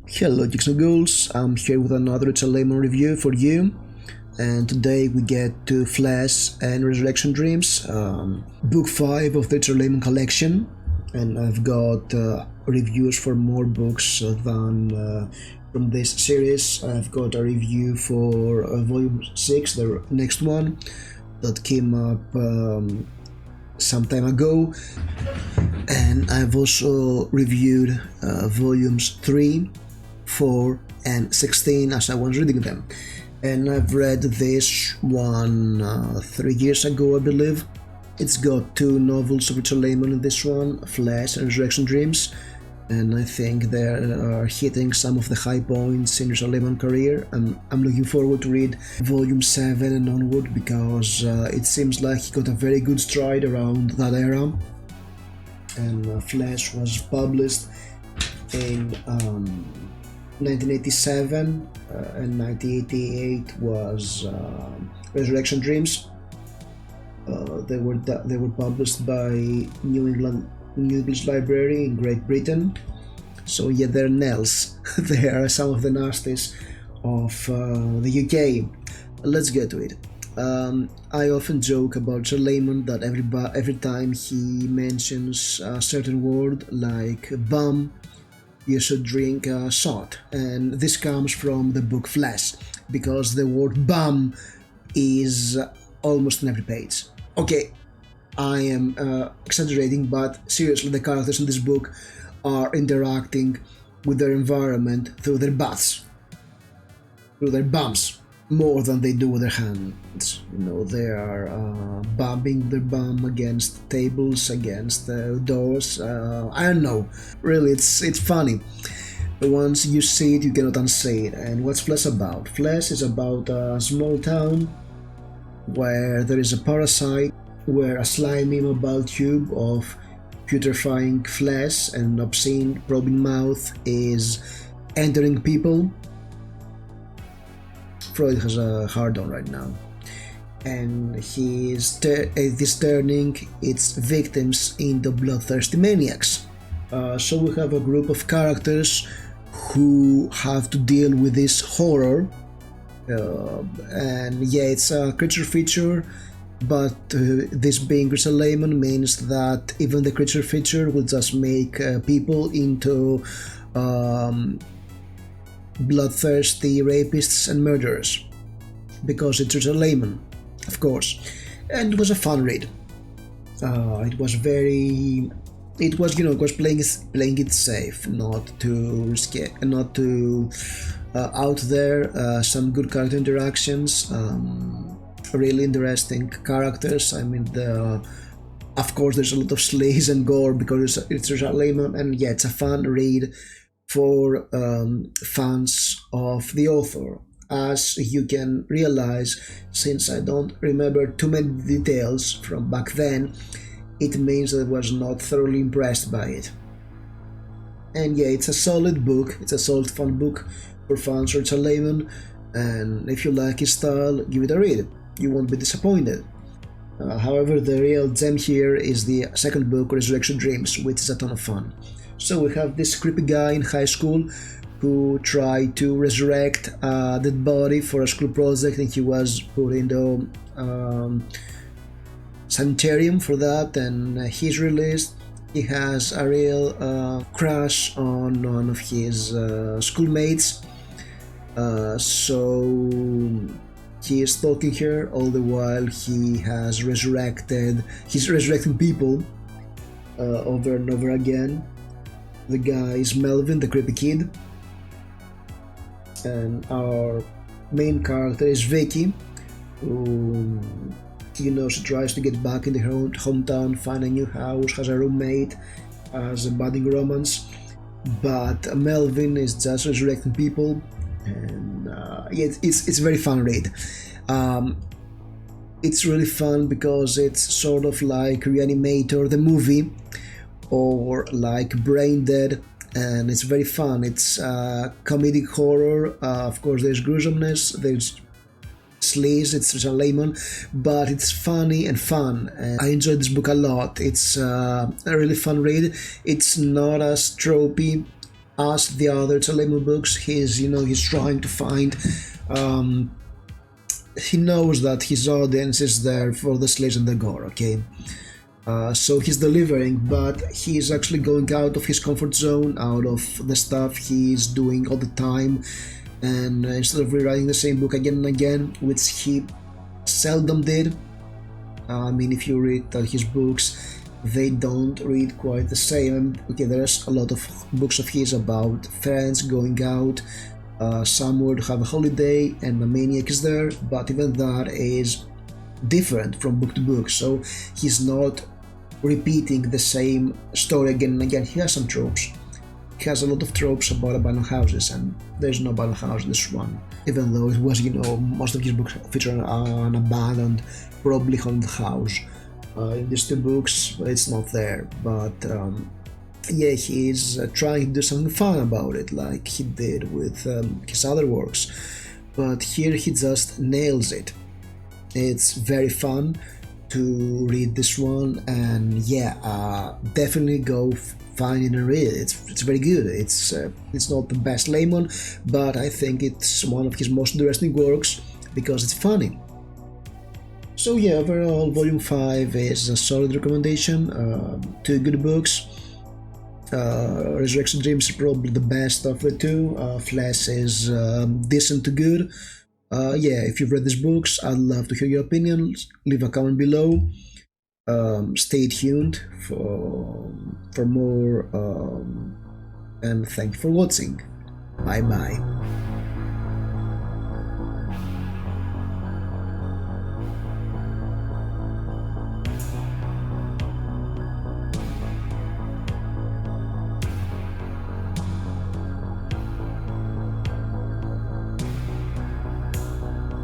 Hello Geeks and Ghouls, I'm here with another Richard Laymon review for you, and today we get to Flash and Resurrection Dreams, book 5 of the Richard Laymon Collection, and I've got reviews for more books than from this series. I've got a review for volume 6, the next one, that came up some time ago, and I've also reviewed volumes 3, 4 and 16 as I was reading them, and I've read this one 3 years ago, I believe. It's got 2 novels of Richard Laymon in this one, Flash and Resurrection Dreams, and I think they are hitting some of the high points in Richard Laymon's career. I'm looking forward to read volume 7 and onward because it seems like he got a very good stride around that era, and Flash was published in 1987 and 1988 was Resurrection Dreams. They were published by New English Library in Great Britain. So yeah, they're Nels. They are some of the nasties of the UK. Let's get to it. I often joke about Richard Laymon that every time he mentions a certain word like bum, you should drink a shot, and this comes from the book Flash, because the word bum is almost on every page. Okay, I am exaggerating, but seriously, the characters in this book are interacting with their environment through their butts, through their bums, more than they do with their hands. You know, they are bumping their bum against tables, against doors. I don't know. Really, it's funny. But once you see it, you cannot unsee it. And what's Flash about? Flash is about a small town where there is a parasite, where a slimy mobile tube of putrefying flesh and obscene probing mouth is entering people. Freud has a hard-on right now, and he is turning its victims into bloodthirsty maniacs. So we have a group of characters who have to deal with this horror, and yeah, it's a creature feature, but this being Richard Laymon means that even the creature feature will just make people into bloodthirsty rapists and murderers, because it's Richard Laymon, of course. And it was a fun read. It was playing it safe, not too risky, not too out there. Some good character interactions, really interesting characters. I mean, of course there's a lot of sleaze and gore because it's Richard Laymon, and yeah, it's a fun read for fans of the author. As you can realize, since I don't remember too many details from back then, it means that I was not thoroughly impressed by it. And yeah, it's a solid book, it's a solid fun book for fans of Richard Laymon, and if you like his style, give it a read. You won't be disappointed. However, the real gem here is the second book, Resurrection Dreams, which is a ton of fun. So we have this creepy guy in high school who tried to resurrect a dead body for a school project, and he was put into sanitarium for that, and he's released. He has a real crush on one of his schoolmates, so he is stalking her all the while he's resurrecting people over and over again. The guy is Melvin, the creepy kid, and our main character is Vicky, who, you know, she tries to get back in her own hometown, find a new house, has a roommate, has a budding romance, but Melvin is just resurrecting people, and yeah, it's a very fun read. It's really fun because it's sort of like Reanimator, the movie, or like Brain Dead, and it's very fun. It's comedic horror. Of course, there's gruesomeness, there's sleaze, it's Richard Laymon, but it's funny and fun. And I enjoyed this book a lot. It's a really fun read. It's not as tropey as the other Laymon books, he's trying to find. Um, he knows that his audience is there for the slaves and the gore. Okay, so he's delivering, but he's actually going out of his comfort zone, out of the stuff he's doing all the time, and instead of rewriting the same book again and again, which he seldom did. I mean, if you read his books, they don't read quite the same. Okay, there's a lot of books of his about friends going out somewhere to have a holiday, and the maniac is there, but even that is different from book to book, so he's not repeating the same story again and again. He has some tropes. He has a lot of tropes about abandoned houses, and there's no abandoned house in this one. Even though it was, most of his books feature an abandoned, probably haunted house. In these two books, it's not there. But yeah, he's trying to do something fun about it, like he did with his other works. But here he just nails it. It's very fun to read this one, and yeah, definitely go find it and read it. It's very good. It's not the best Laymon, but I think it's one of his most interesting works because it's funny. So yeah, overall, Volume 5 is a solid recommendation. Two good books. Resurrection Dreams is probably the best of the two. Flesh is decent to good. Yeah, if you've read these books, I'd love to hear your opinions. Leave a comment below. Stay tuned for more, and thank you for watching. Bye bye.